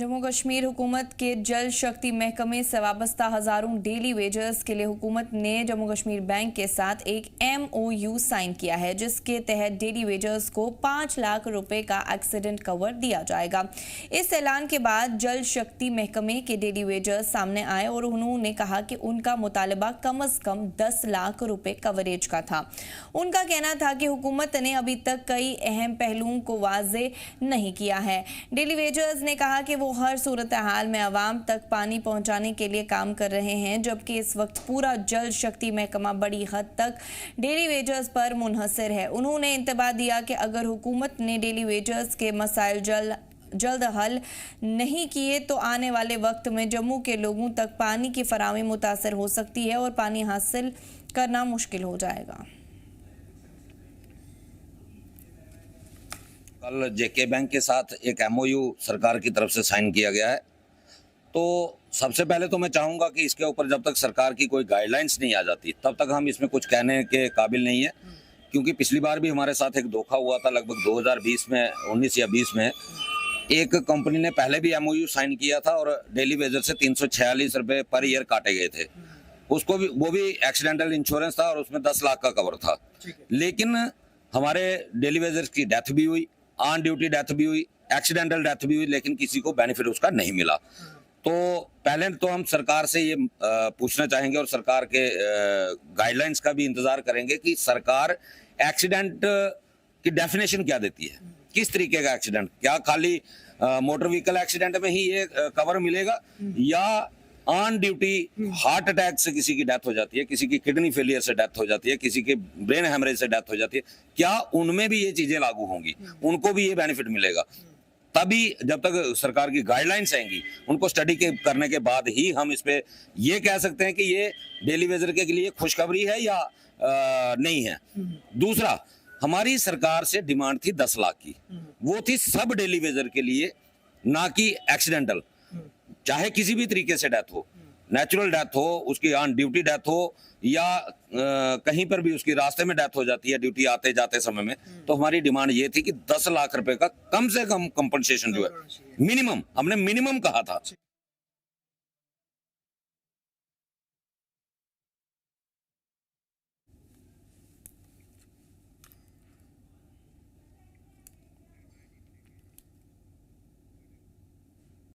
जम्मू कश्मीर हुकूमत के जल शक्ति महकमे से वाबस्ता हजारों डेली वेजर्स के लिए हुकूमत ने जम्मू कश्मीर बैंक के साथ एक MOU साइन किया है, जिसके तहत डेली वेजर्स को 5 लाख रुपए का एक्सीडेंट कवर दिया जाएगा। इस ऐलान के बाद जल शक्ति महकमे के डेली वेजर्स सामने आए और उन्होंने कहा कि उनका मुतालबा कम से कम 10 लाख रुपए कवरेज का था। उनका कहना था कि हुकूमत ने अभी तक कई अहम पहलुओं को वाजे नहीं किया है। डेली वेजर्स ने कहा कि वो हर सूरत हाल में आवाम तक पानी पहुंचाने के लिए काम कर रहे हैं, जबकि इस वक्त पूरा जल शक्ति महकमा बड़ी हद तक डेली वेजर्स पर मुनहसर है। उन्होंने इंतबाह दिया कि अगर हुकूमत ने डेली वेजर्स के मसाइल जल्द हल नहीं किए तो आने वाले वक्त में जम्मू के लोगों तक पानी की फराहमी मुतासर हो सकती है और पानी हासिल करना मुश्किल हो जाएगा। कल जेके बैंक के साथ एक MOU सरकार की तरफ से साइन किया गया है। तो सबसे पहले तो मैं चाहूँगा कि इसके ऊपर जब तक सरकार की कोई गाइडलाइंस नहीं आ जाती तब तक हम इसमें कुछ कहने के काबिल नहीं है, क्योंकि पिछली बार भी हमारे साथ एक धोखा हुआ था। लगभग 2020 में 19 या 20 में एक कंपनी ने पहले भी MOU साइन किया था और डेली वेजर से 346 रुपये पर ईयर काटे गए थे। उसको भी वो भी एक्सीडेंटल इंश्योरेंस था और उसमें 10 लाख का कवर था। लेकिन हमारे डेली वेजर्स की डेथ भी हुई, ऑन ड्यूटी डेथ भी हुई, एक्सीडेंटल डेथ भी हुई, लेकिन किसी को बेनिफिट उसका नहीं मिला। तो पहले तो हम सरकार से ये पूछना चाहेंगे और सरकार के गाइडलाइंस का भी इंतजार करेंगे कि सरकार एक्सीडेंट की डेफिनेशन क्या देती है, किस तरीके का एक्सीडेंट, क्या खाली मोटर व्हीकल एक्सीडेंट में ही ये कवर मिलेगा या ऑन ड्यूटी हार्ट अटैक से किसी की डेथ हो जाती है, किसी की किडनी फेलियर से डेथ हो जाती है, किसी के ब्रेन हेमरेज से डेथ हो जाती है, क्या उनमें भी ये चीजें लागू होंगी, उनको भी ये बेनिफिट मिलेगा? तभी जब तक सरकार की गाइडलाइंस आएंगी उनको स्टडी करने के बाद ही हम इस पे ये कह सकते हैं कि ये डेली वेजर के लिए खुशखबरी है या नहीं है। दूसरा, हमारी सरकार से डिमांड थी 10 लाख की, वो थी सब डेली वेजर के लिए, ना कि एक्सीडेंटल। चाहे किसी भी तरीके से डेथ हो, नेचुरल डेथ हो, उसकी ऑन ड्यूटी डेथ हो या कहीं पर भी उसकी रास्ते में डेथ हो जाती है ड्यूटी आते जाते समय में, तो हमारी डिमांड ये थी कि 10 लाख रुपए का कम से कम कंपनसेशन जो है, मिनिमम, हमने मिनिमम कहा था।